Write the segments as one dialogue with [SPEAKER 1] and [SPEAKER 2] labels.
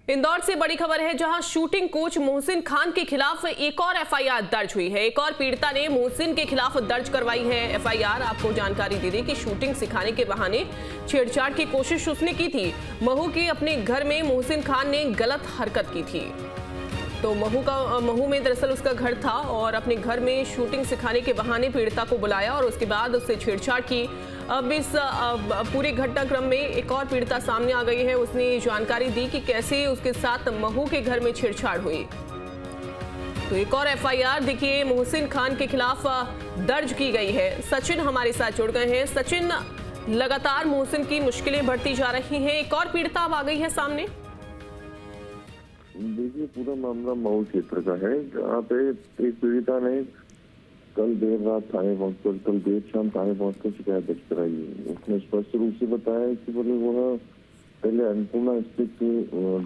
[SPEAKER 1] इंदौर से बड़ी खबर है, जहां शूटिंग कोच मोहसिन खान के खिलाफ एक और एफआईआर दर्ज हुई है। एक और पीड़िता ने मोहसिन के खिलाफ दर्ज करवाई है एफआईआर। आपको जानकारी दे दें कि शूटिंग सिखाने के बहाने छेड़छाड़ की कोशिश उसने की थी। महू के अपने घर में मोहसिन खान ने गलत हरकत की थी। तो महू में दरअसल उसका घर था और अपने घर में शूटिंग सिखाने के बहाने पीड़िता को बुलाया और उसके बाद उससे छेड़छाड़ की। अब इस पूरे घटनाक्रम में एक और पीड़िता सामने आ गई है। उसने जानकारी दी कि कैसे उसके साथ महू के घर में छेड़छाड़ हुई। तो एक और एफआईआर देखिए मोहसिन खान के खिलाफ दर्ज की गई है। सचिन हमारे साथ जुड़ गए हैं। सचिन, लगातार मोहसिन की मुश्किलें बढ़ती जा रही हैं, एक और पीड़िता अब आ गई है सामने।
[SPEAKER 2] देखिए, पूरा मामला मऊ क्षेत्र का है, जहाँ पे एक पीड़िता ने कल देर रात थाने पहुंचकर कल देर शाम थाने पहुंचकर शिकायत दर्ज कराई है। उसने स्पष्ट रूप से बताया कि बोले वह पहले अन्नपूर्णा स्थित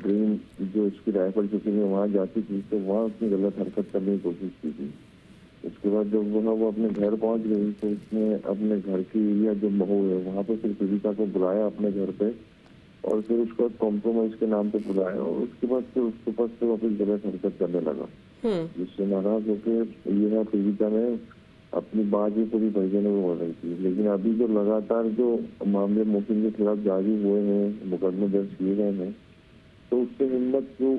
[SPEAKER 2] ड्रीम जो इसकी राइफल चुकी है वहाँ जाती थी, तो वहाँ उसने गलत हरकत करने की कोशिश की थी। उसके बाद जब वो अपने घर पहुंच गई तो उसने अपने घर की एरिया जो महू है वहाँ पे फिर पीड़िता को बुलाया अपने घर पे और फिर उसको कॉम्प्रोमाइज के नाम पे बुलाया और उसके बाद फिर उसके पास से वापस गलत हरकत करने लगा, जिससे नाराज होकर यह पीड़िता ने अपनी बात ही पूरी भजने में बोल रही थी। लेकिन अभी जो लगातार जो मामले मोहसिन के खिलाफ जारी हुए हैं, मुकदमे दर्ज किए गए हैं, तो उससे हिम्मत जो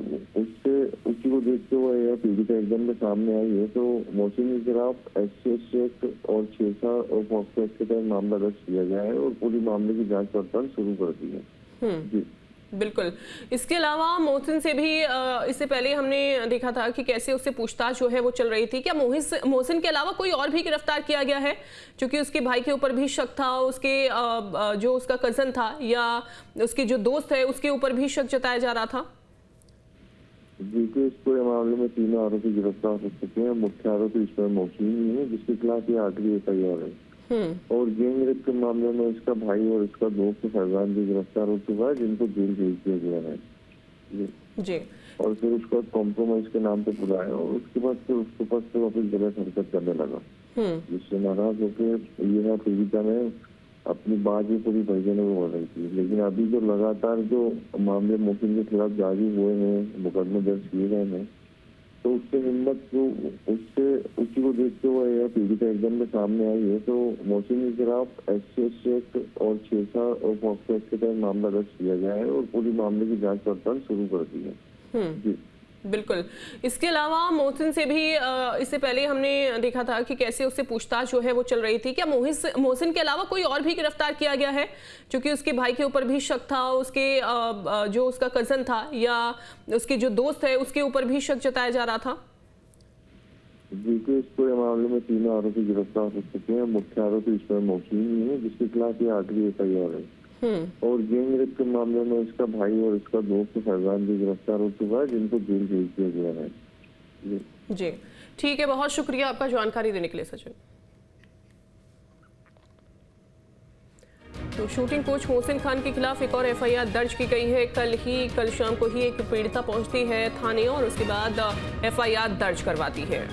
[SPEAKER 2] उससे उसी को देखते हुए यह पीड़िता एकदम में सामने आई है। तो मोहसिन के खिलाफ SC एक्ट और 6 और पॉक्सो एक्ट के तहत मामला दर्ज किया गया है और पूरी मामले की जांच पड़ताल शुरू कर दी है।
[SPEAKER 1] बिल्कुल। इसके अलावा मोहसिन से भी इससे पहले हमने देखा था कि कैसे उससे पूछताछ जो है वो चल रही थी। क्या मोहसिन के अलावा कोई और भी गिरफ्तार किया गया है? क्योंकि उसके भाई के ऊपर भी शक था, उसके जो उसका कजन था या उसके जो दोस्त है उसके ऊपर भी शक जताया जा रहा था।
[SPEAKER 2] देखिए, इस पूरे मामले में 3 आरोपी गिरफ्तार हो चुके हैं। मुख्य आरोपी इसमें मोहसिन ही है, जिसके खिलाफ ये आखिरी एफआईआर है। और गैंग रेप के मामले में इसका भाई और इसका दोस्त फैजान भी गिरफ्तार हो चुका है, जिनको जेल भेज दिया गया है जी। और फिर उसको कॉम्प्रोमाइज के नाम पे बुलाया और उसके बाद फिर उसके पास से वापस गलत हरकत करने लगा, जिससे नाराज होकर यह पीड़िता ने अपनी बात ही पूरी भजने में बोल रही थी। लेकिन अभी जो लगातार जो मामले मोहसिन के खिलाफ जारी हुए हैं, मुकदमे दर्ज किए गए हैं, तो उससे हिम्मत जो उससे उसी को देखते हुए यह पीड़िता एकदम में सामने आई है। तो मोहसिन के खिलाफ SC एक्ट और 6 और पॉक्सो एक्ट के तहत मामला दर्ज किया गया है और पूरी मामले की जांच पड़ताल शुरू कर दी है जी।
[SPEAKER 1] बिल्कुल। इसके अलावा मोहसिन से भी इससे पहले हमने देखा था कि कैसे उससे पूछताछ जो है वो चल रही थी। क्या मोहसिन के अलावा कोई और भी गिरफ्तार किया गया है? क्योंकि उसके भाई के ऊपर भी शक था, उसके जो उसका कजन था या उसके जो दोस्त है उसके ऊपर भी शक जताया जा रहा था।
[SPEAKER 2] देखिए, इस पूरे मामले में 3 आरोपी गिरफ्तार हो चुके हैं। मुख्य आरोपी इसमें मोहसिन ही है, जिसके खिलाफ ये आखिरी एफआईआर है। और गैंग रेप के मामले में इसका भाई और इसका दोस्त फैजान भी गिरफ्तार हो चुका है, जिनको जेल भेज दिया गया है
[SPEAKER 1] जी। ठीक है, बहुत शुक्रिया आपका जानकारी देने के लिए सचिन। तो शूटिंग कोच मोहसिन खान के खिलाफ एक और एफआईआर दर्ज की गई है। कल शाम को ही एक पीड़िता पहुंचती है थाने और उसके बाद एफआईआर दर्ज करवाती है।